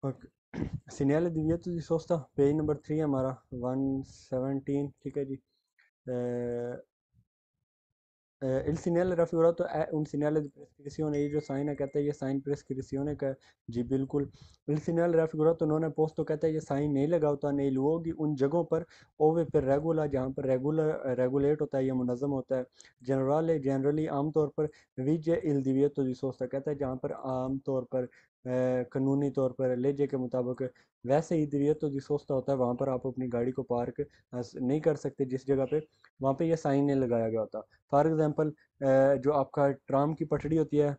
Okay. सीनियर दिव्यतो di sosta, page number 3 है हमारा, 117, ठीक है जी। Il segnale raffigurato è un segnale di prescrizione, ये जो साइन है कहता है ये साइन प्रेस्क्रिप्शन का। जी बिल्कुल। il segnale raffigurato non è posto, कहता है ये साइन नहीं लगा होता, नहीं लोगी उन जगहों पर ओवे पर रेगुला, जहाँ पर रेगुलेट होता है या मुनज़्ज़म होता है। जनरली आमतौर पर विजय इल divieto di sosta, कहता है जहाँ पर आम तौर पर कानूनी तौर पर लेजे के मुताबिक वैसे ही divieto di sosta होता है, वहाँ पर आप अपनी गाड़ी को पार्क नहीं कर सकते जिस जगह पे, वहाँ पे ये साइन नहीं लगाया गया होता। फॉर एग्जांपल जो आपका ट्राम की पटड़ी होती है,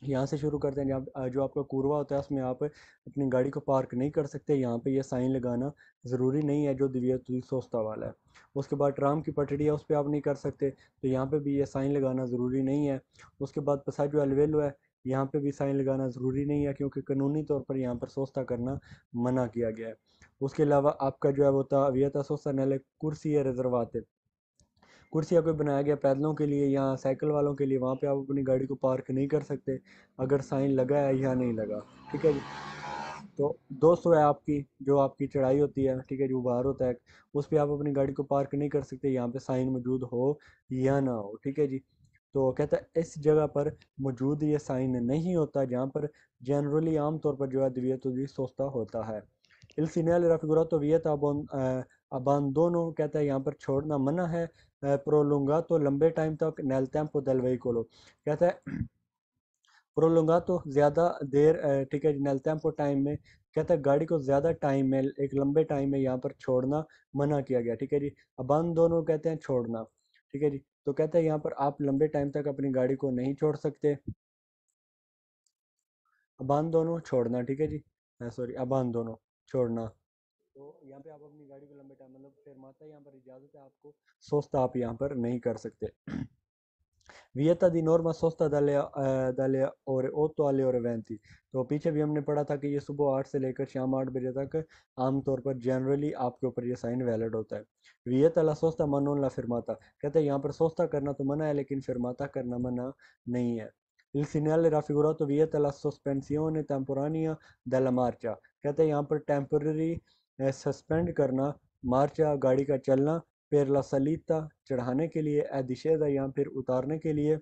यहाँ से शुरू करते हैं, जहाँ जो आपका कूरवा होता है उसमें आप अपनी गाड़ी को पार्क नहीं कर सकते, यहाँ पे ये साइन लगाना ज़रूरी नहीं है जो दिव्य सोस्ता वाला है। उसके बाद ट्राम की पटड़ी है, उस पर आप नहीं कर सकते, तो यहाँ पे भी ये साइन लगाना ज़रूरी नहीं है। उसके बाद पसाजो अलवेलो है, यहाँ पे भी साइन लगाना ज़रूरी नहीं है, क्योंकि कानूनी तौर पर यहाँ पर सोस्ता करना मना किया गया है। उसके अलावा आपका जो है वो था वियता सोस्ता नैले कुर्सी है रिजर्वाते, कुर्सियाँ कोई बनाया गया पैदलों के लिए या साइकिल वालों के लिए, वहाँ पे आप अपनी गाड़ी को पार्क नहीं कर सकते अगर साइन लगा है या नहीं लगा। ठीक है जी। तो 200 है आपकी, जो आपकी चढ़ाई होती है, ठीक है जो बाहर होता है, उस पर आप अपनी गाड़ी को पार्क नहीं कर सकते, यहाँ पे साइन मौजूद हो या ना हो। ठीक है जी। तो कहता है इस जगह पर मौजूद ये साइन नहीं होता, जहाँ पर जनरली आमतौर पर जो है दिव्यतो दी सोचता होता है। Il segnale raffigurato vieta abbandono, कहता है यहाँ पर छोड़ना मना है। प्रोलुंगातो लंबे टाइम तक, nel tempo del veicolo, कहता है प्रोलुंगातो ज़्यादा देर, ठीक है nel tempo टाइम में, कहता है गाड़ी को ज़्यादा टाइम में, एक लंबे टाइम में यहाँ पर छोड़ना मना किया गया। ठीक है जी। अबांडोनो कहते हैं छोड़ना। ठीक है जी। तो कहता है यहाँ पर आप लंबे टाइम तक अपनी गाड़ी को नहीं छोड़ सकते। अबांडोनो छोड़ना, ठीक है जी। सॉरी, अबांडोनो छोड़ना। तो यहाँ पे आप अपनी गाड़ी को लंबे टाइम, मतलब फिर माता यहाँ पर इजाज़त है आपको, सोचता आप यहाँ पर नहीं कर सकते। वियता दी नॉर्मा सोस्ता दाले और ओतो आले और वेंती, तो पीछे भी हमने पढ़ा था कि ये सुबह 8 से लेकर शाम 8 बजे तक आमतौर पर जनरली आपके ऊपर ये साइन वैलिड होता है। वियता ला सोस्ता मनोन ला फिरमाता, कहते हैं यहाँ पर सोस्ता करना तो मना है लेकिन फिरमाता करना मना नहीं है। Il segnale raffigurato vieta la sospensione temporanea della marcia, कहते हैं यहाँ पर टेम्पररी सस्पेंड करना मार्चा, गाड़ी का चलना, per la salita चढ़ाने के लिए, ए discesa या फिर उतारने के लिए,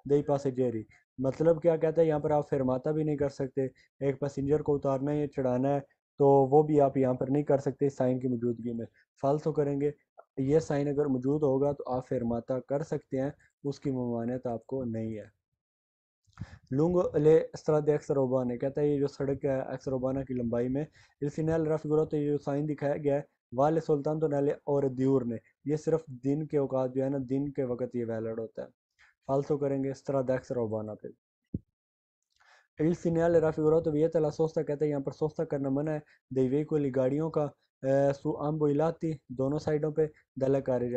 dei passeggeri, मतलब क्या कहता है यहाँ पर आप फिरमाता भी नहीं कर सकते, एक पैसेंजर को उतारना है या चढ़ाना है तो वो भी आप यहाँ पर नहीं कर सकते साइन की मौजूदगी में। फालतू करेंगे, ये साइन अगर मौजूद होगा तो आप फिरमाता कर सकते हैं, उसकी ममानियत आपको नहीं है। लुंगो ले स्ट्राद एक्स रोबाना, कहता है ये जो सड़क है एक्स रोबाना की लंबाई में, इस नैल रफगुरा, तो ये जो साइन दिखाया गया है वाले सुल्तान तो नैले और दियूर ने, ये सिर्फ दिन के औकात जो है ना, दिन के वक्त ये वैलिड होता है। फालतू करेंगे स्ट्राद एक्स रोबाना पे। Il segnale raffigurato vieta la sosta, कहते हैं यहाँ पर सोस्ता करना मना है। dei veicoli गाड़ियों का, su ambo i lati दोनों साइडों पे, दला कार्य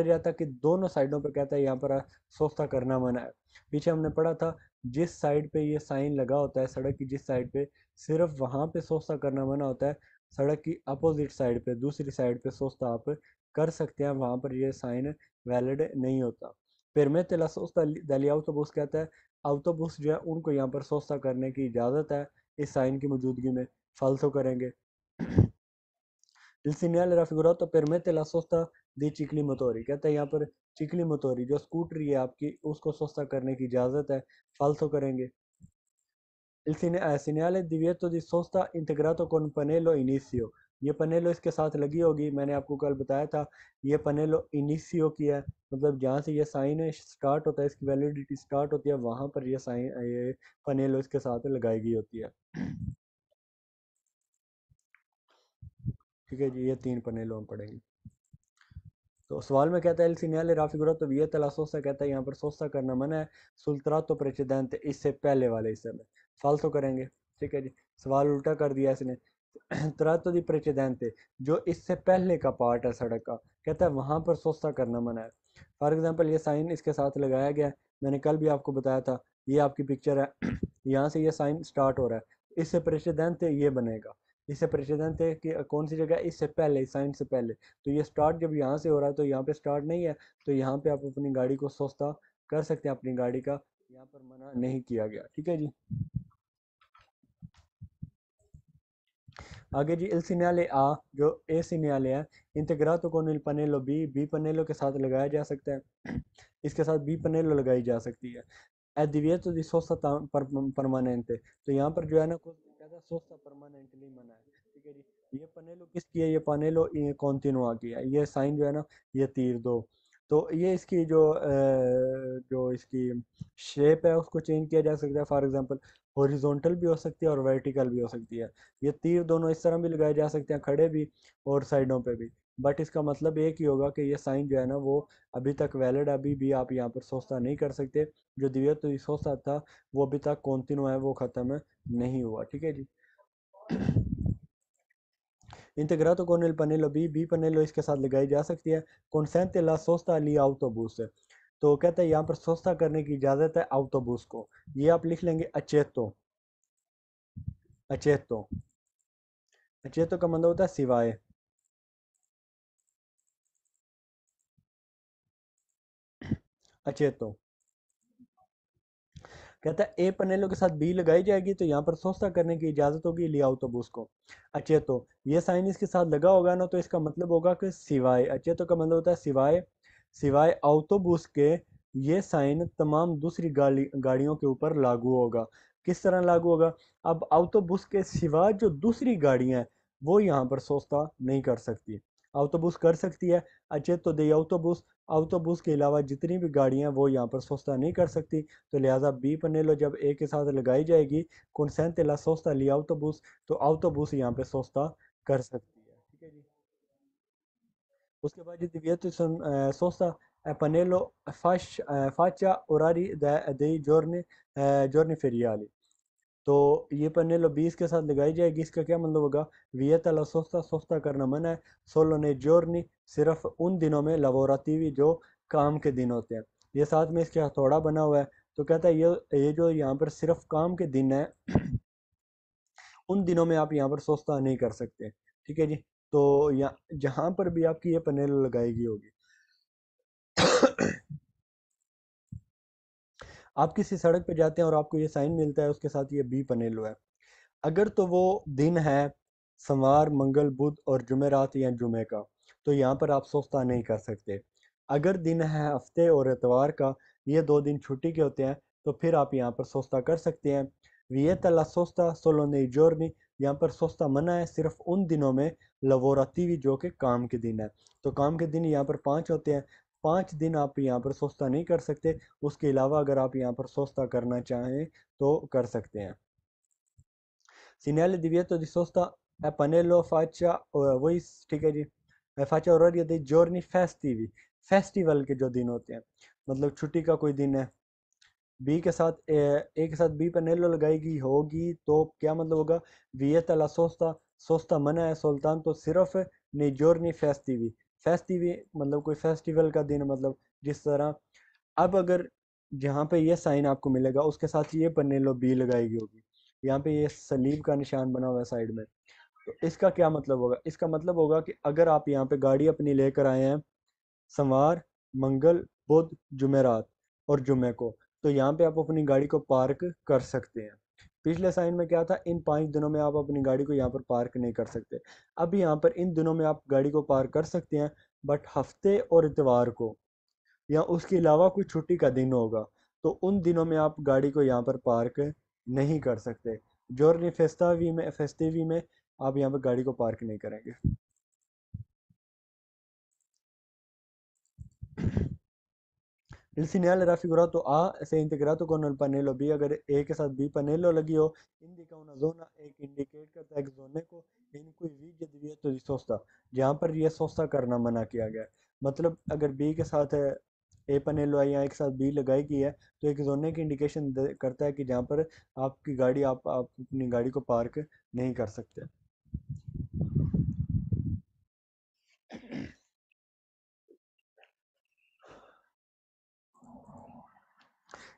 जाता कि दोनों साइडों पे, कहता है यहाँ पर सोस्ता करना मना है। पीछे हमने पढ़ा था जिस साइड पे ये साइन लगा होता है, सड़क की जिस साइड पे, सिर्फ वहाँ पे सोस्ता करना मना होता है। सड़क की अपोजिट साइड पे, दूसरी साइड पे सोस्ता आप कर सकते हैं, वहाँ पर ये साइन वैलिड नहीं होता। permette la sosta dagli autobus, कहता है autobus जो है उनको यहाँ पर सोस्ता करने की इजाज़त है इस साइन की मौजूदगी में। फालतू करेंगे। Il segnale raffigurato permette la sosta dei ciclomotori, कहता है यहाँ पर चिकली मोटोरी जो स्कूटरी है आपकी, उसको सोस्ता करने की इजाज़त है। फालतू करेंगे। Il segnale divieto di sosta integrato con pannello inizio, ये पनेलो इसके साथ लगी होगी, मैंने आपको कल बताया था ये पनेलो इनिशियो की है, मतलब जहाँ से ये साइन स्टार्ट होता है, इसकी वैलिडिटी स्टार्ट होती है, वहाँ पर ये साइन, ये पनेलो इसके साथ लगाई गई होती है। ठीक है जी, ये 3 पनेलो हम पढ़ेंगे। तो सवाल में कहता है सीनियल राफिगुरा तो विय तलासोसा, कहता है यहाँ पर सोसा करना मना है। सुल्तरा तो प्रेसिडेंट, इससे पहले वाले हिस्से में। फालतू करेंगे। ठीक है जी। सवाल उल्टा कर दिया इसने। तरातो दी प्रेसिडेंट, जो इससे पहले का पार्ट है सड़क का, कहता है वहां पर सोसा करना मना है। फॉर एग्जाम्पल ये साइन इसके साथ लगाया गया है, मैंने कल भी आपको बताया था, ये आपकी पिक्चर है, यहाँ से ये साइन स्टार्ट हो रहा है, इससे प्रेसिडेंट ये बनेगा, इससे प्रेसिडेंट कि कौन सी जगह, इससे पहले, साइन से पहले, तो ये स्टार्ट जब यहाँ से हो रहा है तो यहाँ पे स्टार्ट नहीं है, तो यहाँ पे आप अपनी गाड़ी को सस्ता कर सकते हैं, अपनी गाड़ी का यहाँ पर मना नहीं किया गया। ठीक है जी। आगे जी il segnale A जो ए सिग्नल है integrato con il pannello बी पनेलो के साथ लगाया जा सकता है इसके साथ बी पनेलो लगाई जा सकती है è divieto di sosta permanente तो यहाँ पर जो है ना कुछ कहता है सोस्ता परमानेंटली मना है ठीक है जी ये पनेलो किसकी है ये पनेलो कॉन्टिनुआ की है ये साइन जो है ना ये तीर दो तो ये इसकी जो इसकी शेप है उसको चेंज किया जा सकता है फॉर एग्जांपल हॉरिजॉन्टल भी हो सकती है और वर्टिकल भी हो सकती है ये तीर दोनों इस तरह भी लगाए जा सकते हैं खड़े भी और साइडों पे भी बट इसका मतलब एक ही होगा कि ये साइन जो है ना वो अभी तक वैलिड अभी भी आप यहाँ पर सोचता नहीं कर सकते जो दिव्यतो सोचता था वो अभी तक कॉन्टिन्यू है वो ख़त्म नहीं हुआ ठीक है जी Integrato con il pannello B pannello इसके साथ लगाई जा सकती है consente la sosta agli autobus तो कहता है यहाँ पर सोस्ता करने की इजाज़त है autobus को ये आप लिख लेंगे अचेतो अचेतो अचेतो का मतलब होता है सिवाय अचेतो कहता है ए पनेलो के साथ बी लगाई जाएगी तो यहाँ पर सोस्ता करने की इजाज़त होगी लिया autobus को अचेतो ये साइन इसके साथ लगा होगा ना तो इसका मतलब होगा कि सिवाय अचेतो का मतलब होता है सिवाय सिवाय autobus के ये साइन तमाम दूसरी गाड़ियों के ऊपर लागू होगा किस तरह लागू होगा अब autobus के सिवा जो दूसरी गाड़ियां हैं वो यहाँ पर सोस्ता नहीं कर सकती autobus कर सकती है अचेतो दे autobus autobus के अलावा जितनी भी गाड़ियां वो यहाँ पर सोस्ता नहीं कर सकती तो लिहाजा बी पनेलो जब ए के साथ लगाई जाएगी consente la sosta agli autobus तो autobus यहाँ पे सोस्ता कर सकती है ठीक है जी उसके बाद जी divieto sosta pannello faccia orari dei giorni feriali तो ये पन्नेलो 20 के साथ लगाई जाएगी इसका क्या मतलब होगा वियता ला सोस्ता सोस्ता करना मना है सोलो ने जोरनी सिर्फ उन दिनों में लवोरातीवी जो काम के दिन होते हैं ये साथ में इसके हथौड़ा बना हुआ है तो कहता है ये जो यहाँ पर सिर्फ काम के दिन है उन दिनों में आप यहाँ पर सोस्ता नहीं कर सकते ठीक है जी तो यहाँ जहाँ पर भी आपकी ये पनेलो लगाएगी होगी आप किसी सड़क पे जाते हैं और आपको ये साइन मिलता है उसके साथ ये बी पनेलो है अगर तो वो दिन है सोमवार मंगल बुध और जुमेरात या जुमे का तो यहाँ पर आप सोस्ता नहीं कर सकते अगर दिन है हफ्ते और एतवार का ये दो दिन छुट्टी के होते हैं तो फिर आप यहाँ पर सोस्ता कर सकते हैं वियता ला सोस्ता सोलो nei giorni यहाँ पर सोस्ता मना है सिर्फ उन दिनों में लवोरातीवी जो कि काम के दिन है तो काम के दिन यहाँ पर 5 होते हैं 5 दिन आप यहाँ पर सोस्ता नहीं कर सकते उसके अलावा अगर आप यहाँ पर सोस्ता करना चाहें तो कर सकते हैं Segnale divieto di sosta a pannello faccia वही ठीक है जी faccia oraria dei giorni festivi festival के जो दिन होते हैं मतलब छुट्टी का कोई दिन है बी के साथ ए के साथ बी पनेलो लगाएगी होगी तो क्या मतलब होगा वियता ला सोस्ता सोस्ता मना है सुल्तान तो सिर्फ nei giorni festivi फेस्टिवी मतलब कोई फेस्टिवल का दिन मतलब जिस तरह अब अगर जहाँ पे ये साइन आपको मिलेगा उसके साथ ये पन्नेलो बी लगाएगी होगी यहाँ पे ये सलीब का निशान बना हुआ है साइड में तो इसका क्या मतलब होगा इसका मतलब होगा कि अगर आप यहाँ पे गाड़ी अपनी लेकर आए हैं सोमवार मंगल बुध जुमेरात और जुमे को तो यहाँ पे आप अपनी गाड़ी को पार्क कर सकते हैं पिछले साइन में क्या था इन 5 दिनों में आप अपनी गाड़ी को यहाँ पर पार्क नहीं कर सकते अब यहाँ पर इन दिनों में आप गाड़ी को पार्क कर सकते हैं बट हफ्ते और इतवार को या उसके अलावा कोई छुट्टी का दिन होगा तो उन दिनों में आप गाड़ी को यहाँ पर पार्क नहीं कर सकते जोरनी फेस्टिवी में आप यहाँ पर गाड़ी को पार्क नहीं करेंगे Il segnale raffigurato A se integrato con il pannello B अगर A के साथ B pannello लगी हो indica una zona एक इंडिकेट करता है एक जोने को in cui vige divieto di sosta जहाँ पर ये सोस्ता करना मना किया गया है मतलब अगर B के साथ ए पनेलो है या एक साथ बी लगाई गई है तो एक जोने की इंडिकेशन करता है कि जहाँ पर आपकी गाड़ी आप अपनी गाड़ी को पार्क नहीं कर सकते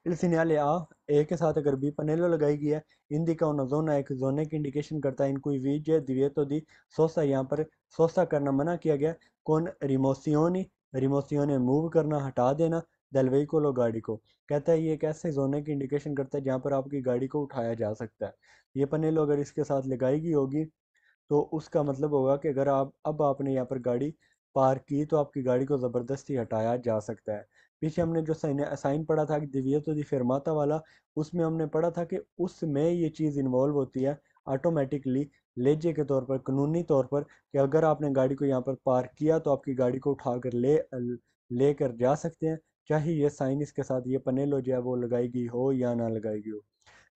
Il segnale A ए के साथ अगर बी पनेलो लगाई गई है indica una zona एक जोने की इंडिकेशन करता है इनको विजय divieto di sosta यहाँ पर सोस्ता करना मना किया गया कौन रिमोसियोनी रिमोसियोने मूव करना हटा देना del veicolo गाड़ी को कहता है ये एक ऐसे जोने की इंडिकेशन करता है जहाँ पर आपकी गाड़ी को उठाया जा सकता है ये पनेलो अगर इसके साथ लगाई गई होगी तो उसका मतलब होगा कि अगर आप अब आपने यहाँ पर गाड़ी पार्क की तो आपकी गाड़ी को ज़बरदस्ती हटाया जा सकता है। पीछे हमने जो साइन साइन पढ़ा था कि दिव्यतो दी फेरमाता वाला, उसमें हमने पढ़ा था कि उसमें ये चीज़ इन्वॉल्व होती है ऑटोमेटिकली, लेजे के तौर पर, कानूनी तौर पर, कि अगर आपने गाड़ी को यहाँ पर पार्क किया तो आपकी गाड़ी को उठाकर लेकर जा सकते हैं, चाहे ये साइन इसके साथ ये पनेलो जो है वो लगाई गई हो या ना लगाई गई हो।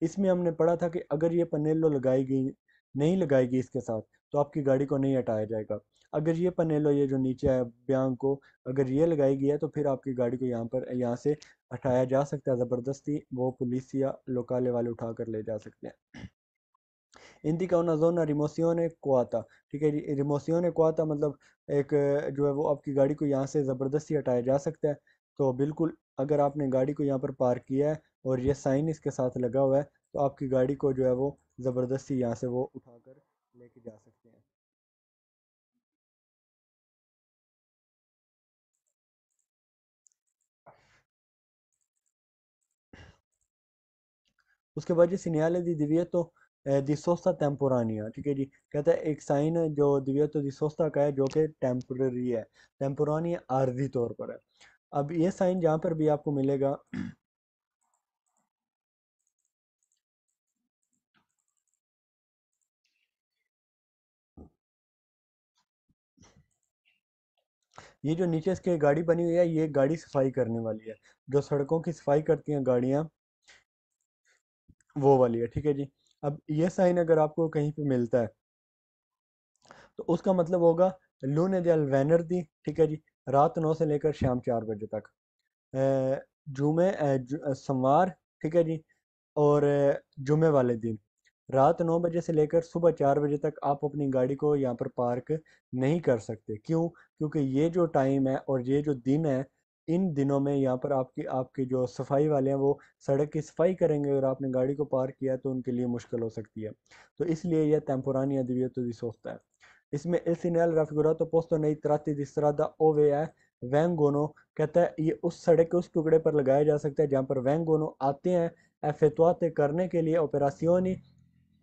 इसमें हमने पढ़ा था कि अगर ये पनेलो लगाई गई नहीं लगाएगी इसके साथ, तो आपकी गाड़ी को नहीं हटाया जाएगा। अगर ये पनेलो, ये जो नीचे है ब्यांग को, अगर ये लगाई गई है तो फिर आपकी गाड़ी को यहाँ से हटाया जा सकता है ज़बरदस्ती, वो पुलिस या लोकाले वाले उठा कर ले जा सकते हैं। Indica una zona rimozione coata, ठीक है जी, रिमोसियोने कोआता मतलब एक जो है वो आपकी गाड़ी को यहाँ से ज़बरदस्ती हटाया जा सकता है। तो बिल्कुल, अगर आपने गाड़ी को यहाँ पर पार्क किया है और ये साइन इसके साथ लगा हुआ है, तो आपकी गाड़ी को जो है वो ज़बरदस्ती यहाँ से वो उठाकर लेके जा सकते हैं। उसके बाद जी सिग्नale di divieto di sosta temporanea, ठीक है जी, कहता है एक साइन है जो divieto di sosta का है जो कि टेम्पररी है, टेम्पोरानी आर्जी तौर पर है। अब ये साइन जहाँ पर भी आपको मिलेगा, ये जो नीचे इसके गाड़ी बनी हुई है, ये गाड़ी सफाई करने वाली है, जो सड़कों की सफाई करती हैं गाड़ियाँ, वो वाली है, ठीक है जी। अब ये साइन अगर आपको कहीं पे मिलता है तो उसका मतलब होगा लूने दे वेनरदी, ठीक है जी, रात 9 से लेकर शाम 4 बजे तक, जुमे सोमवार, ठीक है जी, और जुमे वाले दिन रात 9 बजे से लेकर सुबह 4 बजे तक आप अपनी गाड़ी को यहाँ पर पार्क नहीं कर सकते। क्यों? क्योंकि ये जो टाइम है और ये जो दिन है, इन दिनों में यहाँ पर आपकी आपकी जो सफाई वाले हैं वो सड़क की सफाई करेंगे, और आपने गाड़ी को पार्क किया तो उनके लिए मुश्किल हो सकती है। तो इसलिए यह टेम्पोरानी adibieto di sosta है। इसमें il segnale raffigurato posto nei tratti di strada ove è vengono, कहता है ये उस सड़क के उस टुकड़े पर लगाया जा सकता है जहाँ पर vengono आते हैं, effettuate करने के लिए, operazioni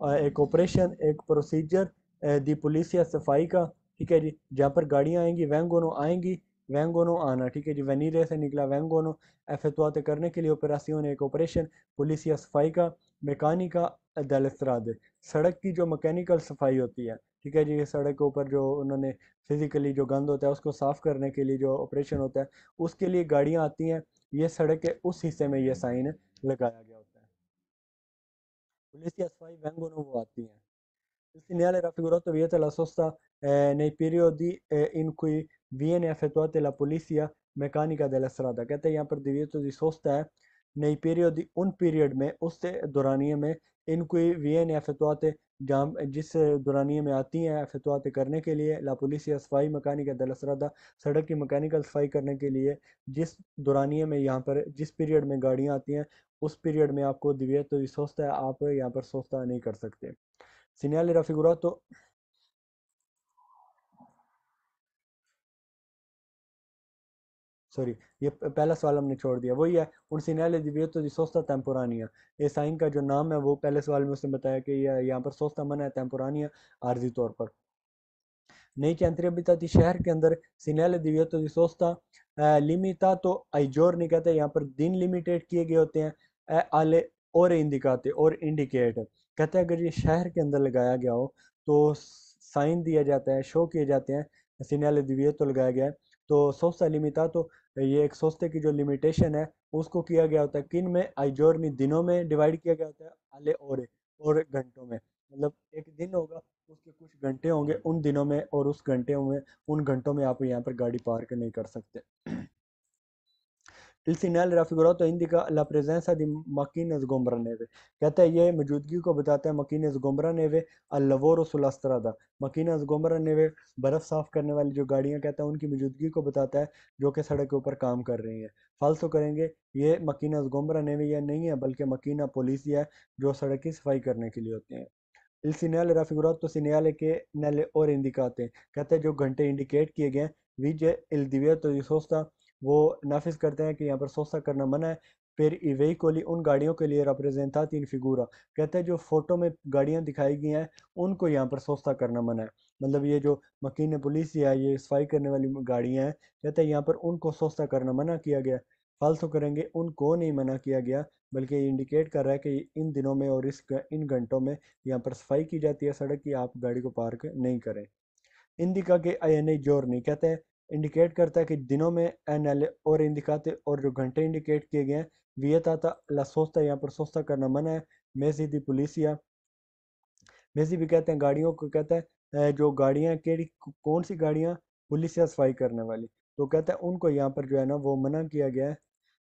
एक ऑपरेशन, एक प्रोसीजर दी पुलिस या सफाई का, ठीक है जी, जहाँ पर गाड़ियाँ आएंगी वेंगोनो आएंगी, वेंगोनो आना, ठीक है जी, वेनीरे से निकला वेंगोनो, एफेतुआते करने के लिए, ऑपरेशन एक ऑपरेशन, पुलिस या सफाई का, मैकानिका दलस्त्रादे, सड़क की जो मैकेनिकल सफाई होती है, ठीक है जी, ये सड़क के ऊपर जो उन्होंने फिजिकली जो गंद होता है उसको साफ करने के लिए जो ऑपरेशन होता है, उसके लिए गाड़ियाँ आती हैं, ये सड़क के उस हिस्से में ये साइन लगाया गया होता है। पुलिस या सफाई वेंगोनो वो आती हैं। Il segnale raffigurato vieta la sosta nei periodi in cui viene effettuata la pulizia meccanica della strada, कहते हैं यहाँ पर divieto di sosta है नई पीरियड, उन पीरियड में, उस दौरानिए में, इन कोई viene effettuate जहाँ जिस दौरानिए में आती हैं effettuate करने के लिए la polizia सफाई meccanica della strada, सड़क की मैकेनिकल सफाई करने के लिए, जिस दौरानिए में यहाँ पर जिस पीरियड में गाड़ियाँ आती हैं, उस पीरियड में आपको divieto di sosta है, आप यहाँ पर सोस्ता नहीं कर सकते। Segnale raffigurato, सॉरी, ये पहला सवाल हमने छोड़ दिया, वही है उन segnale di divieto di sosta temporanea, ये साइन का जो नाम है वो पहले सवाल में उसने बताया कि ये यहाँ पर सोस्ता मना है, टेम्पोरानिया आर्जी तौर पर। Nei centri abitati शहर के अंदर segnale divieto di sosta limitato ai giorni, कहते हैं यहाँ पर दिन लिमिटेड किए गए होते हैं, alle ore indicate और इंडिकेट, कहते हैं अगर ये शहर के अंदर लगाया गया हो तो साइन दिया जाता है, शो किए जाते हैं, segnale divieto लगाया गया है, तो sosta limitato, ये एक सोस्ते की जो लिमिटेशन है उसको किया गया होता है किन में, आई जॉर्नी दिनों में डिवाइड किया गया होता है, आले और घंटों में, मतलब एक दिन होगा उसके कुछ घंटे होंगे उन दिनों में, और उस घंटे में, उन घंटों में आप यहाँ पर गाड़ी पार्क नहीं कर सकते। Il segnale raffigurato indica la presenza di macchine sgombraneve, कहता है ये मौजूदगी को बताता है macchine sgombraneve al lavoro sulla strada, macchine sgombraneve बर्फ़ साफ़ करने वाली जो गाड़ियाँ, कहता है उनकी मौजूदगी को बताता है जो कि सड़क के ऊपर काम कर रही हैं। फाल्सो करेंगे, ये macchine sgombraneve ये नहीं है बल्कि macchina polizia है जो सड़क की सफाई करने के लिए होते हैं। Il segnale raffigurato segnale che nelle ore indicate, कहते हैं जो घंटे इंडिकेट किए गए हैं, विजय il divieto di sosta, वो नाफिज करते हैं कि यहाँ पर सोसा करना मना है, per i veicoli उन गाड़ियों के लिए rappresentati in figura। कहते हैं जो फोटो में गाड़ियां दिखाई गई हैं उनको यहाँ पर सस्ता करना मना है। मतलब ये जो मकीन पुलिस या ये सफाई करने वाली गाड़ियां हैं, कहते हैं यहाँ पर उनको सस्ता करना मना किया गया। फालतू करेंगे उनको नहीं मना किया गया, बल्कि ये इंडिकेट कर रहा है कि इन दिनों में और इन घंटों में यहाँ पर सफाई की जाती है सड़क की, आप गाड़ी को पार्क नहीं करें। इंडिका के आई जोर नहीं कहते हैं, इंडिकेट करता है कि दिनों में एन एल और इंडिकाते और जो घंटे इंडिकेट किए गए हैं वियताता ला सोस्ता, यहाँ पर सोस्ता करना मना है। मेसी दी पुलिसिया, मेसी भी कहते हैं गाड़ियों को, कहता है जो गाड़ियाँ केड़ी कौन सी गाड़ियाँ पुलिस या सफाई करने वाली, तो कहता है उनको यहाँ पर जो है ना वो मना किया गया है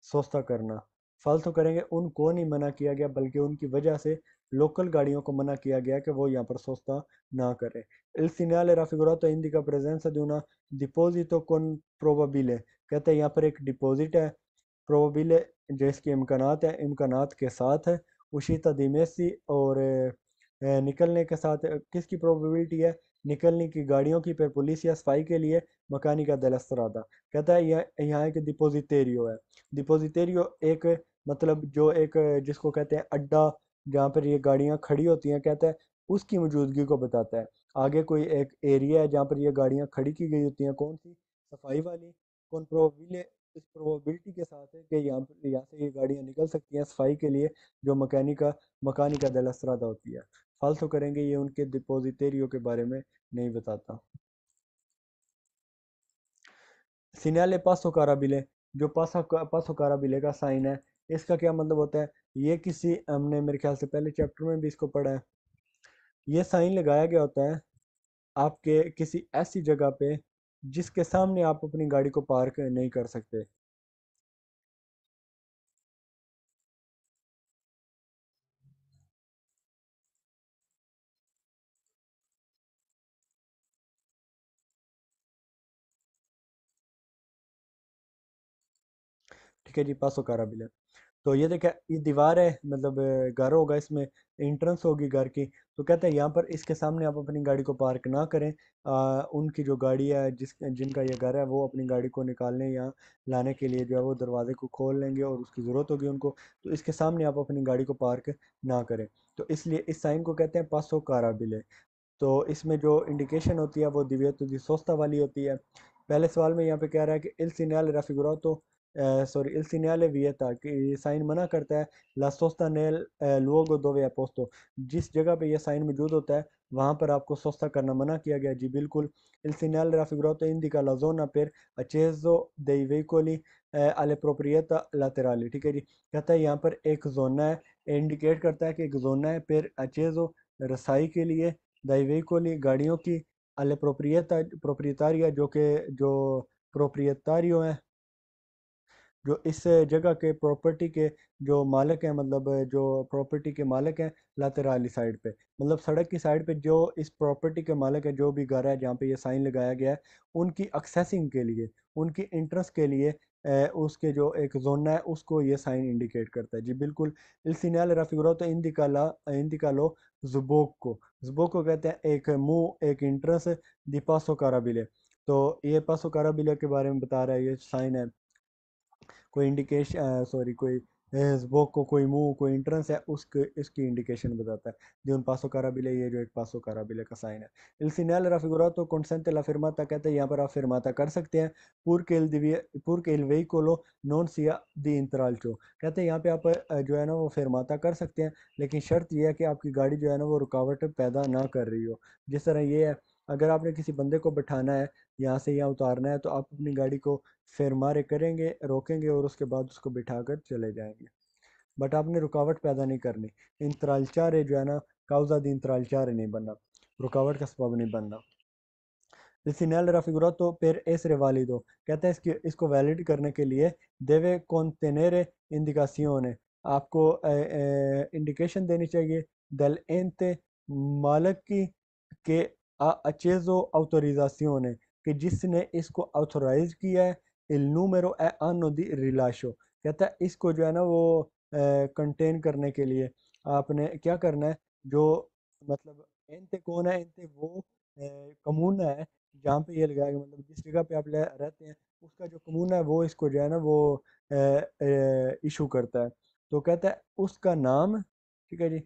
सस्ता करना। फालतू करेंगे उनको नहीं मना किया गया, बल्कि उनकी वजह से लोकल गाड़ियों को मना किया गया कि वो यहाँ पर सस्ता ना करें। Il segnale raffigurato indica presenza di una deposito con probabile, कहते हैं यहाँ पर एक डिपॉजिट है प्रोबेबल जिसके इम्कानात है, इम्कानात के साथ है। उशिता दिमेसी और निकलने के साथ किसकी प्रोबेबिलिटी है, निकलने की गाड़ियों की पर पुलिस या सफाई के लिए मकानी का दलस्तरादा। कहता है यह यहाँ एक डिपोजिटेरियो है। डिपोजिटेरियो एक मतलब जो एक जिसको कहते हैं अड्डा, जहाँ पर ये गाड़ियाँ खड़ी होती हैं, कहता है उसकी मौजूदगी को बताता है। आगे कोई एक एरिया है जहाँ पर ये गाड़ियाँ खड़ी की गई होती हैं, कौन सी, सफाई वाली। कौन प्रोबेबिलिटी, इस प्रोबेबिलिटी के साथ है कि यहाँ से ये गाड़ियाँ निकल सकती हैं सफाई के लिए, जो मकानी का दलस्तरादा होती है। फालतू करेंगे ये उनके डिपोजिटेरियो के बारे में नहीं बताता। सिग्नल पासो काराबिले, जो पासो काराबिले का साइन है, इसका क्या मतलब होता है, ये किसी हमने मेरे ख्याल से पहले चैप्टर में भी इसको पढ़ा है। ये साइन लगाया गया होता है आपके किसी ऐसी जगह पे जिसके सामने आप अपनी गाड़ी को पार्क नहीं कर सकते। ठीक है जी, पासो काराबिले। तो ये देखा, ये दीवार है मतलब घर होगा, इसमें एंट्रेंस होगी घर की। तो कहते हैं यहाँ पर इसके सामने आप अपनी गाड़ी को पार्क ना करें। उनकी जो गाड़ी है जिनका ये घर है वो अपनी गाड़ी को निकालने या लाने के लिए जो है वो दरवाजे को खोल लेंगे और उसकी ज़रूरत होगी उनको, तो इसके सामने आप अपनी गाड़ी को पार्क ना करें। तो इसलिए इस साइन को कहते हैं पासो काराबिले। तो इसमें जो इंडिकेशन होती है वो दिव्यतो दी सोस्ता वाली होती है। पहले सवाल में यहाँ पे कह रहा है कि इल सीनियल raffigurato, सॉरी इल सीनियल विएता कि ये साइन मना करता है ला सोस्ता नेल luogo dove è posto, जिस जगह पे ये साइन मौजूद होता है वहाँ पर आपको सोस्ता करना मना किया गया। जी बिल्कुल। इल सीनियल raffigurato indica la zona per accesso dei veicoli alle proprietà laterali। ठीक है जी, कहता है यहाँ पर एक जोना है, इंडिकेट करता है कि एक जोना है पर accesso रसाई के लिए दाई veicoli गाड़ियों की, alle proprietaria जो प्रोप्रियतारियो हैं, जो इस जगह के प्रॉपर्टी के जो मालिक हैं, मतलब जो प्रॉपर्टी के मालिक हैं लातेराली साइड पे, मतलब सड़क की साइड पे जो इस प्रॉपर्टी के मालिक है, जो भी घर है जहाँ पे ये साइन लगाया गया है, उनकी एक्सेसिंग के लिए, उनकी इंटरेस्ट के लिए उसके जो एक जोन है उसको ये साइन इंडिकेट करता है। जी बिल्कुल। इल सीनियल raffigurato indica lo sbocco कहते हैं एक मुंह, एक इंटरेस्ट दी पासो काराबिले। तो ये पासो काराबिले के बारे में बता रहा है ये साइन है, कोई इंडिकेशन सॉरी कोई स्पोक को कोई मुंह कोई इंट्रेंस है उसके इसकी इंडिकेशन बताता है। di un passo carabile, ये जो एक पासो काराबिले का साइन है। il segnale raffigurato consente la fermata, कहते हैं यहाँ पर आप fermata कर सकते हैं pur che il veicolo non sia di intralcio, कहते हैं यहाँ पे आप जो है ना वो fermata कर सकते हैं, लेकिन शर्त यह है कि आपकी गाड़ी जो है ना वो रुकावट पैदा ना कर रही हो। जिस तरह ये है, अगर आपने किसी बंदे को बैठाना है, यहाँ से यहाँ उतारना है, तो आप अपनी गाड़ी को फिर मारे करेंगे, रोकेंगे और उसके बाद उसको बिठाकर चले जाएंगे, बट आपने रुकावट पैदा नहीं करनी। इंतरालचारे जो है ना, काउजा दी इंतरालचारे नहीं बनना, रुकावट का सबब नहीं बनना। Finale raffigurato per essere valido, कहते हैं इसको वैलिड करने के लिए deve contenere indicazione, आपको इंडिकेशन देनी चाहिए del ente मालिक की के acceso autorizzazione, कि जिसने इसको ऑथोराइज किया है। il numero è anno di rilascio, कहता है इसको जो है ना वो कंटेन करने के लिए आपने क्या करना है, जो मतलब एंते कौन है, एंते वो कमूना है जहाँ पे ये लगाएगा, मतलब जिस जगह पे आप रहते हैं उसका जो कमूना है वो इसको जो है ना वो इशू करता है। तो कहता है उसका नाम, ठीक है जी,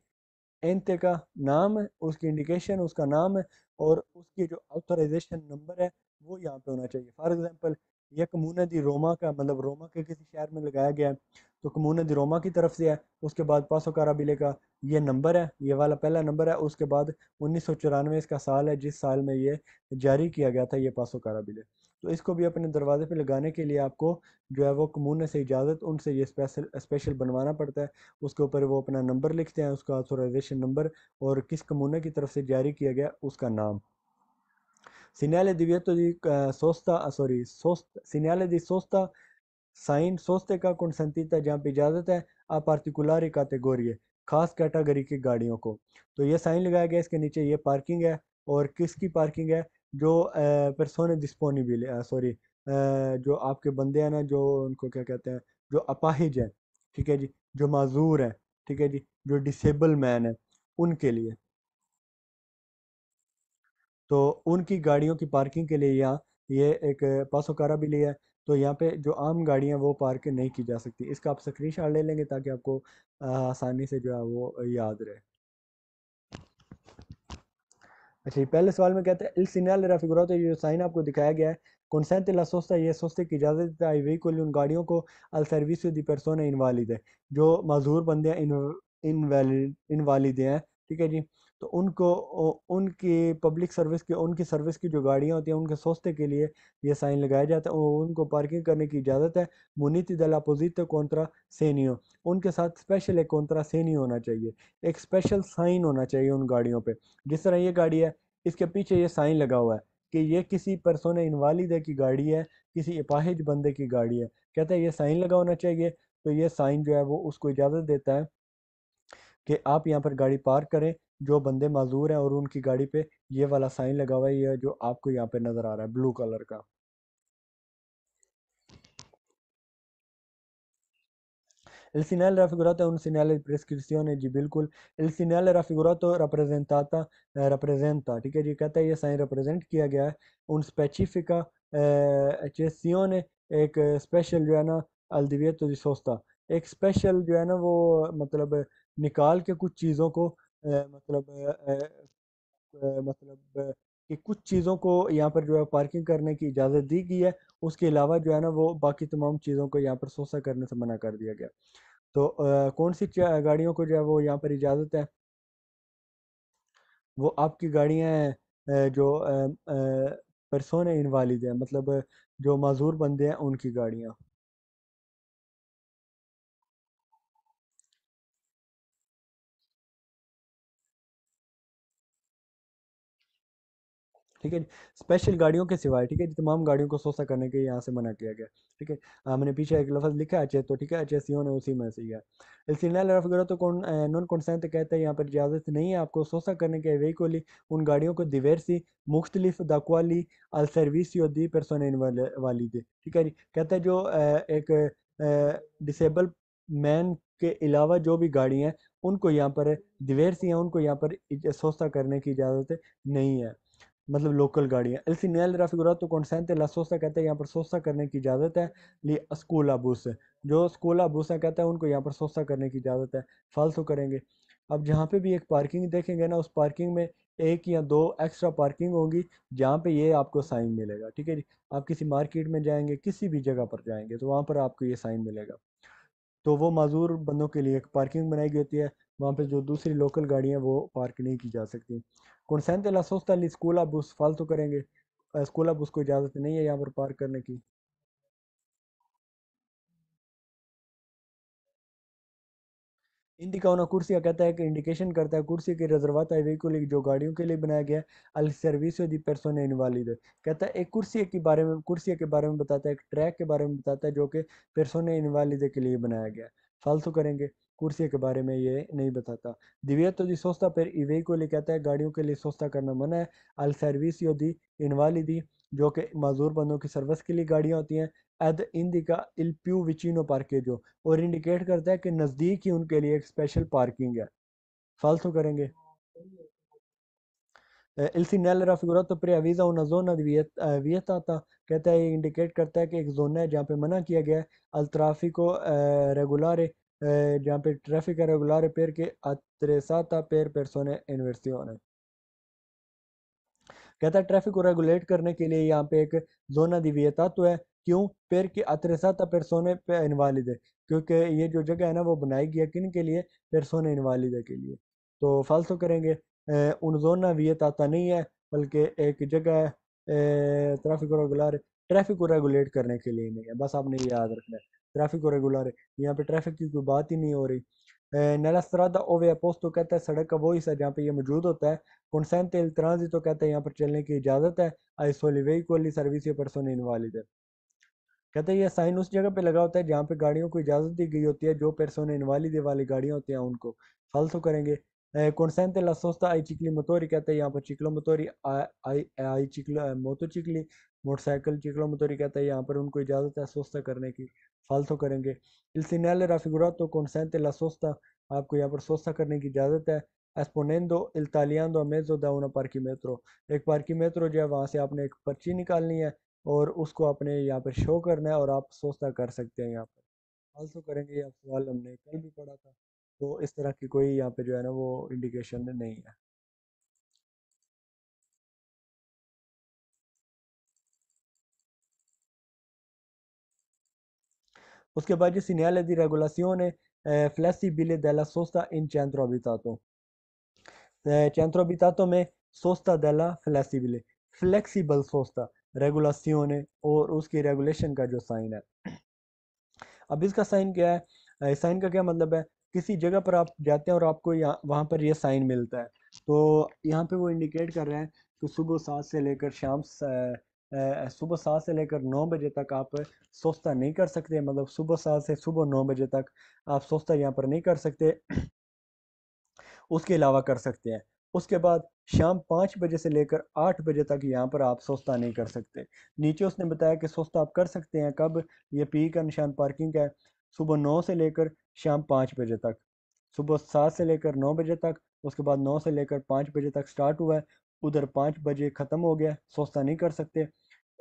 एंते का नाम, उसकी इंडिकेशन, उसका नाम है, और उसकी जो ऑथराइजेशन नंबर है वो यहाँ पे होना चाहिए। फॉर एग्जांपल, ये कमूना दी रोमा का मतलब रोमा के किसी शहर में लगाया गया है, तो कमूना दी रोमा की तरफ से है। उसके बाद पासो काराबिले का ये नंबर है, ये वाला पहला नंबर है। उसके बाद 1994 इसका साल है जिस साल में ये जारी किया गया था ये पासो काराबिले। तो इसको भी अपने दरवाजे पे लगाने के लिए आपको जो है वो कमूने से इजाज़त उनसे ये स्पेशल स्पेशल बनवाना पड़ता है। उसके ऊपर वो अपना नंबर लिखते हैं, उसका ऑथोराइजेशन नंबर, और किस कमूने की तरफ से जारी किया गया उसका नाम। Segnale divieto di sosta, sorry सोस्ट segnale di sosta, साइन सोस्ते का consentita जहाँ पे इजाज़त है आ पार्टिकुलर कैटेगरी, खास कैटेगरी की गाड़ियों को। तो ये साइन लगाया गया, इसके नीचे ये पार्किंग है, और किसकी पार्किंग है, जो परसोने डिस्पोनिबल है, सॉरी जो आपके बंदे हैं ना, जो उनको क्या कहते हैं, जो अपाहिज है, ठीक है जी, जो माजूर है, ठीक है जी, जो डिसेबल मैन है, उनके लिए। तो उनकी गाड़ियों की पार्किंग के लिए यहाँ ये एक पासो कारा भी लिया है। तो यहाँ पे जो आम गाड़ियाँ वो पार्क नहीं की जा सकती। इसका आप स्क्रीनशॉट ले लेंगे ताकि आपको आसानी से जो है वो याद रहे। अच्छा, ये पहले सवाल में कहते हैं इल सीनियल रफिकुरातो, ये जो साइन आपको दिखाया गया है, consente la sosta, ये सोस्ते की इजाज़त देता है वहीकुल उन गाड़ियों को अल सर्विसो दी persone invalide, जो माजूर बंदे हैं, इनवैलिड इनवालिद हैं, ठीक है जी। तो उनको उनकी पब्लिक सर्विस के उनकी सर्विस की जो गाड़ियाँ होती हैं उनके सोस्ते के लिए ये साइन लगाया जाता है, और उनको पार्किंग करने की इजाज़त है। मुनीति दल अपोजिट कॉन्ट्रा सेनियो, उनके साथ स्पेशल एक कॉन्ट्रा सेनियो होना चाहिए, एक स्पेशल साइन होना चाहिए उन गाड़ियों पे। जिस तरह ये गाड़ी है, इसके पीछे ये साइन लगा हुआ है कि ये किसी परसोने इनवालिद की गाड़ी है, किसी अपाहिज बंदे की गाड़ी है। कहता है ये साइन लगा होना चाहिए। तो ये साइन जो है वो उसको इजाज़त देता है कि आप यहाँ पर गाड़ी पार्क करें। जो बंदे माजूर हैं और उनकी गाड़ी पे ये वाला साइन लगा हुआ है, ये जो आपको यहाँ पे नज़र आ रहा है ब्लू कलर का। Il segnale raffigurato è un segnale di prescrizione जी बिल्कुल। Il segnale raffigurato rappresentata rappresenta, ठीक है जी, कहता है ये साइन रिप्रेजेंट किया गया है उन स्पेसिफिका eccezione, एक स्पेशल जो है ना al divieto di sosta, एक स्पेशल जो है ना वो मतलब निकाल के कुछ चीज़ों को मतलब मतलब कि कुछ चीज़ों को यहाँ पर जो है पार्किंग करने की इजाज़त दी गई है। उसके अलावा जो है ना वो बाकी तमाम चीज़ों को यहाँ पर सोसा करने से मना कर दिया गया। तो कौन सी गाड़ियों को जो है वो यहाँ पर इजाज़त है, वो आपकी गाड़ियाँ हैं जो परसोने इनवालिद है, मतलब जो माजूर बंदे हैं उनकी गाड़ियाँ। ठीक है जी, स्पेशल गाड़ियों के सिवाय, ठीक है जी, तमाम गाड़ियों को सोसा करने के यहाँ से मना किया गया। ठीक है, हमने पीछे एक लफ्ज़ लिखा है तो ठीक है, एच एस सी ओ ने उसी में से ही है। इल सीनियर रफगरो तो कौन नॉन कॉन्सेंट कहता है यहाँ पर इजाज़त नहीं है आपको सोसा करने के व्हीकली उन गाड़ियों को दिवेरसी मुख्तलिफ दाकवाली अल सर्विसियो दी परसोने वाली दे, ठीक है जी। कहता है जो एक डिसेबल मैन के अलावा जो भी गाड़ी हैं उनको यहाँ पर दिवेरसी हैं, उनको यहाँ पर सोसा करने की इजाज़त नहीं है, मतलब लोकल गाड़ियाँ। एल सीनियल रफिकुरातो consente la sosta, कहते हैं यहाँ पर सोसा करने की इजाज़त है। ली स्कूला बस, जो स्कूला बस है कहता है उनको यहाँ पर सोसा करने की इजाज़त है, फालतू करेंगे। अब जहाँ पे भी एक पार्किंग देखेंगे ना, उस पार्किंग में एक या दो एक्स्ट्रा पार्किंग होगी जहाँ पे ये आपको साइन मिलेगा, ठीक है जी। आप किसी मार्केट में जाएंगे, किसी भी जगह पर जाएंगे तो वहाँ पर आपको ये साइन मिलेगा। तो वो माजूर बंदों के लिए एक पार्किंग बनाई गई होती है, वहाँ पे जो दूसरी लोकल गाड़ियाँ वो पार्क नहीं की जा सकती। consente la sosta ली स्कूला बस, फालतू करेंगे, स्कूला बस को इजाज़त नहीं है यहाँ पर पार्क करने की। इंडिका una कुर्सिया, कहता है कि इंडिकेशन करता है कुर्सी की रिजर्वाता है व्हीकल जो गाड़ियों के लिए बनाया गया है। अल सर्विसो दी persone invalide, कहता है एक कुर्सी के बारे में, कुर्सी के बारे में बताता है, एक ट्रैक के बारे में बताता है जो कि persone invalide के लिए बनाया गया है। फालतू करेंगे, कुर्सी के बारे में ये नहीं बताता। दिव्यतो दी सोस्ता पर ई व्हीकल, कहता है गाड़ियों के लिए सोस्ता करना मना है। अल सर्विसियो दी इनवालिदी, जो कि माजूर बंदों की सर्विस के लिए गाड़ियाँ होती हैं। एद इंडिका इल प्यू विचिनो पार्केजो, और इंडिकेट करता है कि नज़दीक ही उनके लिए एक स्पेशल पार्किंग है। फालतू करेंगे। Il segnale raffigurato preavvisa una zona di vietata, कहता है ये इंडिकेट करता है कि एक जोन है जहाँ पे मना किया गया है al traffico regolare, जहाँ पे ट्रैफिक है regolare perché attrezzata per persone in versione। कहता है ट्रैफिक को रेगुलेट करने के लिए यहाँ पे एक जोना दी विएतातो है। क्यों? पेर की अतरेसाता पेरसोने पे इनवालिद है, क्योंकि ये जो जगह है ना वो बनाई गई है किन के लिए? पेरसोने इनवालिद के लिए। तो फालतू करेंगे, उन जोना विएताता नहीं है, बल्कि एक जगह है ट्रैफिक को रेगुलर, ट्रैफिक को रेगुलेट करने के लिए नहीं है, बस आपने ये याद रखना है। ट्रैफिक को रेगुलर है, यहाँ पे ट्रैफिक की कोई बात ही नहीं हो रही। नला स्त्रादा ओवे अपोस्तो कहता है सड़क का वो हिस्सा जहाँ पे ये मौजूद होता है। consente il transito कहता है यहाँ पर चलने की इजाज़त है। ai soli veicoli servizi e persone invalide, कहते हैं ये साइन उस जगह पे लगा होता है जहाँ पे गाड़ियों को इजाज़त दी गई होती है, जो पर्सोने इनवालिदे वाली गाड़ियाँ होती हैं उनको। फालतू करेंगे, consente la sosta ai ciclomotori कहते हैं यहाँ पर चिक्लोमोटोरी आई आई चिक्लो मोटोचिकली मोटरसाइकिल चिक्लोमोटोरी कहता है यहाँ पर उनको इजाज़त है सोस्ता करने की। फालतू करेंगे, il segnale raffigurato consente la sosta, आपको यहाँ पर सोस्ता करने की इजाज़त है। esponendo il tagliando a mezzo da una parchimetro, एक पार्कीमेत्रो जो है वहाँ से आपने एक पर्ची निकालनी है और उसको आपने यहाँ पर शो करना है और आप सोचता कर सकते हैं यहाँ पर। आंसर करेंगे, ये सवाल हमने कल भी पढ़ा था। तो इस तरह की कोई यहाँ पे जो है ना वो इंडिकेशन नहीं है। उसके बाद जो segnale di regolazione flessibile della sosta in centro abitato, centro abitato में sosta della flessibile, फ्लेक्सिबल सोस्ता, रेगुलासियोने और उसकी रेगुलेशन का जो साइन है। अब इसका साइन क्या है? साइन का क्या मतलब है? किसी जगह पर आप जाते हैं और आपको यहाँ वहाँ पर ये साइन मिलता है, तो यहाँ पे वो इंडिकेट कर रहे हैं कि सुबह 7 से लेकर सुबह 7 से लेकर 9 बजे तक आप सोस्ता नहीं कर सकते, मतलब सुबह 7 से सुबह 9 बजे तक आप सोस्ता यहाँ पर नहीं कर सकते, उसके अलावा कर सकते हैं। उसके बाद शाम 5 बजे से लेकर 8 बजे तक यहाँ पर आप सस्ता नहीं कर सकते। नीचे उसने बताया कि सस्ता आप कर सकते हैं कब? ये पी का निशान पार्किंग का है, सुबह 9 से लेकर शाम 5 बजे तक। सुबह 7 से लेकर 9 बजे तक, उसके बाद 9 से लेकर 5 बजे तक स्टार्ट हुआ है, उधर 5 बजे ख़त्म हो गया, सस्ता नहीं कर सकते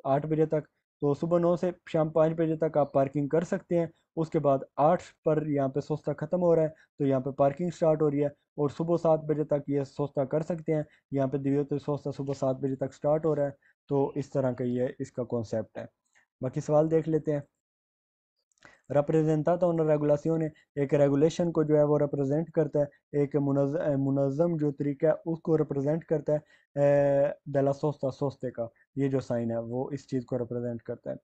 8 बजे तक। तो सुबह 9 से शाम 5 बजे तक आप पार्किंग कर सकते हैं। उसके बाद 8 पर यहाँ पे सस्ता ख़त्म हो रहा है, तो यहाँ पे पार्किंग स्टार्ट हो रही है, और सुबह 7 बजे तक ये सस्ता कर सकते हैं। यहाँ पे दिव्य तो सस्ता सुबह 7 बजे तक स्टार्ट हो रहा है। तो इस तरह का ये इसका कॉन्सेप्ट है। बाकी सवाल देख लेते हैं। representata una regulazione, एक रेगुलेशन को जो है वो रिप्रेजेंट करता है, एक मुनज़्ज़म जो तरीका है उसको रिप्रेजेंट करता है। दला सोस्ता सोस्ते का ये जो साइन है वो इस चीज़ को रिप्रेजेंट करता है।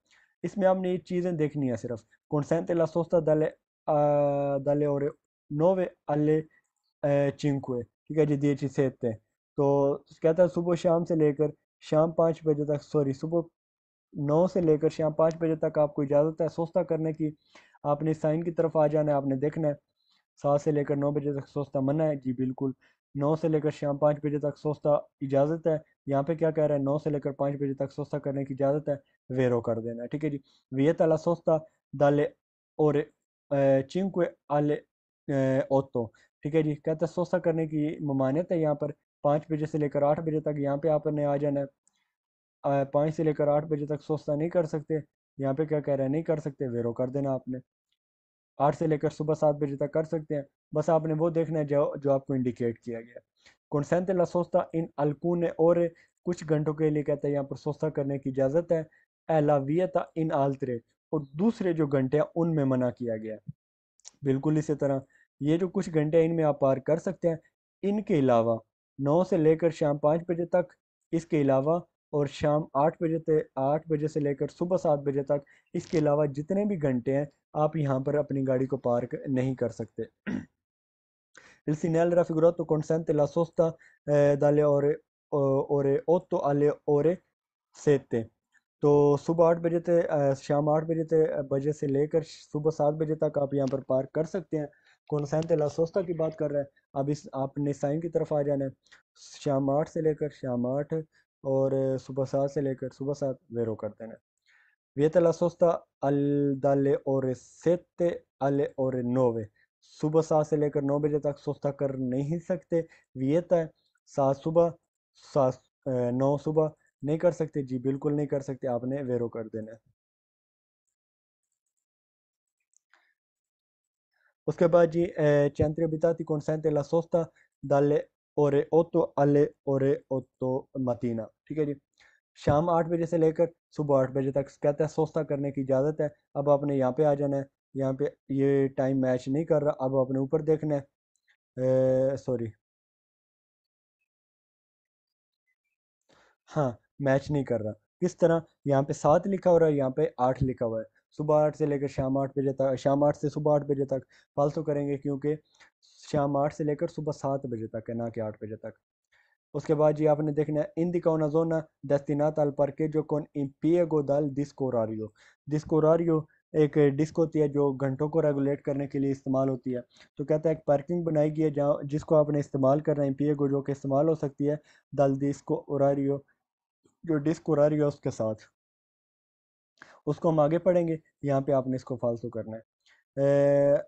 इसमें आपने ये चीज़ें देखनी है सिर्फ, consente la sosta dalle ore 9 alle 5, ठीक है जी, 17। तो कहता है सुबह शाम से लेकर शाम 5 बजे तक, सॉरी सुबह 9 से लेकर शाम 5 बजे तक आपको इजाज़त है सोस्ता करने की। आपने साइन की तरफ आ जाना है, आपने देखना है 7 से लेकर 9 बजे तक सोस्ता मना है जी, बिल्कुल। 9 से लेकर शाम 5 बजे तक सोस्ता इजाज़त है। यहाँ पे क्या कह रहा है? 9 से लेकर 5 बजे तक सोस्ता करने की इजाज़त है, वेरो कर देना है, ठीक है जी। वियत अला सोस्ता दाले और चिंक्वे आले ओतो, ठीक है जी। कहता है सोस्ता करने की ममानियत है यहाँ पर, 5 बजे से लेकर 8 बजे तक यहाँ पे आपने आ जाना है। 5 से लेकर 8 बजे तक सोस्ता नहीं कर सकते, यहाँ पे क्या कह रहे हैं? नहीं कर सकते, वेरो कर देना आपने। 8 से लेकर सुबह 7 बजे तक कर सकते हैं, बस आपने वो देखना है जो जो आपको इंडिकेट किया गया। consente la sosta in alcune ore, कुछ घंटों के लिए कहता है यहाँ पर सोस्ता करने की इजाज़त है। e la vieta in altre, और दूसरे जो घंटे हैं उनमें मना किया गया है। बिल्कुल इसी तरह ये जो कुछ घंटे हैं इनमें आप पार कर सकते हैं, इनके अलावा 9 से लेकर शाम 5 बजे तक, इसके अलावा और शाम 8 बजे से 8 बजे से लेकर सुबह 7 बजे तक, इसके अलावा जितने भी घंटे हैं आप यहाँ पर अपनी गाड़ी को पार्क नहीं कर सकते। Il segnale raffigurato consente la sosta dalle ore 8 alle ore 7। तो सुबह 8 बजे से शाम 8 बजे बजे से लेकर सुबह 7 बजे तक आप यहाँ पर पार्क कर सकते हैं। कौन सा ला सोस्ता की बात कर रहा है। अब इस आपने साइन की तरफ आ जाना है, शाम 8 से लेकर शाम 8 और सुबह 7 से लेकर सुबह 7, वेरो कर देना है। Vieta la sosta dalle ore 7 alle ore 9, सुबह 7 से लेकर 9 बजे तक सोस्ता कर नहीं सकते। वियता है 7 सुबह सात 9 सुबह नहीं कर सकते जी, बिल्कुल नहीं कर सकते, आपने वेरो कर देना है। उसके बाद जी centri abitati consente la sosta dalle ore 8 alle ore 8 mattina, ठीक है जी। शाम 8 बजे से लेकर सुबह 8 बजे तक कहता है सोस्ता करने की इजाज़त है। अब आपने यहाँ पे आ जाना है। यहाँ पे ये टाइम मैच नहीं कर रहा, अब आपने ऊपर देखना है, सॉरी, हाँ, मैच नहीं कर रहा। किस तरह? यहाँ पे 7 लिखा हो रहा है, यहाँ पे 8 लिखा हुआ है। सुबह 8 से लेकर शाम 8 बजे तक, शाम 8 से सुबह 8 बजे तक फालतू करेंगे, क्योंकि शाम 8 से लेकर सुबह 7 बजे तक है, ना कि 8 बजे तक। उसके बाद जी आपने देखना है indica una zona destinata al parcheggio con impiego dal disco orario। Disco orario एक डिस्क होती है जो घंटों को रेगुलेट करने के लिए इस्तेमाल होती है। तो कहता है एक पार्किंग बनाई गई है जहाँ जिसको आपने इस्तेमाल करना है, impiego जो कि इस्तेमाल हो सकती है दल डिस्को orario, जो डिस्क orario है उसके साथ। उसको हम आगे पढ़ेंगे, यहाँ पे आपने इसको फालतू करना है।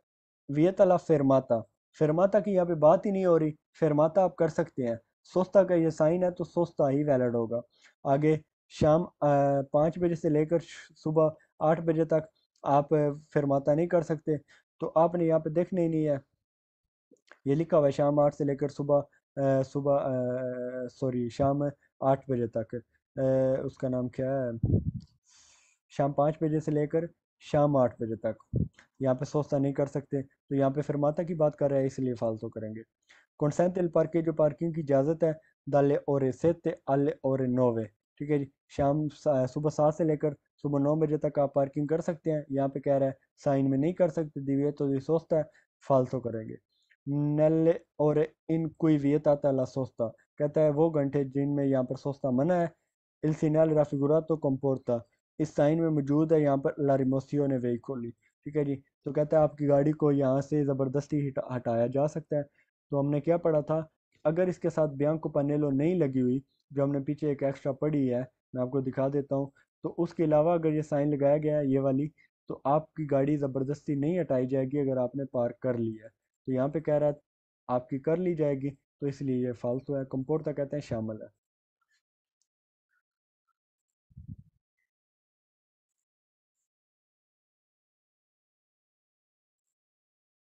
वियतला फेरमाता, फेरमाता की यहाँ पे बात ही नहीं हो रही, फेरमाता आप कर सकते हैं। सोस्ता का ये साइन है तो सोस्ता ही वैलिड होगा। आगे शाम 5 बजे से लेकर सुबह 8 बजे तक आप फेरमाता नहीं कर सकते। तो आपने यहाँ पे देखना ही नहीं है, ये लिखा हुआ है शाम 8 से लेकर सुबह सॉरी शाम 8 बजे तक। उसका नाम क्या है, शाम 5 बजे से लेकर शाम 8 बजे तक यहाँ पे सोचता नहीं कर सकते। तो यहाँ पे फिरमाता की बात कर रहे हैं, इसलिए फालतू करेंगे। consente il parcheggio, पार्किंग की इजाज़त है dalle ore 7 alle ore 9, ठीक है जी। सुबह 7 से लेकर सुबह 9 बजे तक आप पार्किंग कर सकते हैं। यहाँ पे कह रहा है साइन में नहीं कर सकते, दिव्य तो ये सोचता है, फालतू करेंगे। nelle ore in cui vietata la sosta, कहता है वो घंटे जिनमें यहाँ पर सोचता मना है। il segnale raffigurato comporta, इस साइन में मौजूद है यहाँ पर la rimozione veicoli, ठीक है जी। तो कहता है आपकी गाड़ी को यहाँ से ज़बरदस्ती हटाया जा सकता है। तो हमने क्या पढ़ा था, अगर इसके साथ बियांको पनेलो नहीं लगी हुई, जो हमने पीछे एक एक्स्ट्रा पढ़ी है, मैं आपको दिखा देता हूँ। तो उसके अलावा अगर ये साइन लगाया गया है ये वाली, तो आपकी गाड़ी ज़बरदस्ती नहीं हटाई जाएगी अगर आपने पार्क कर ली है। तो यहाँ पे कह रहा है आपकी कर ली जाएगी, तो इसलिए ये फालतू है। कंपोर्टा कहते हैं शामिल है।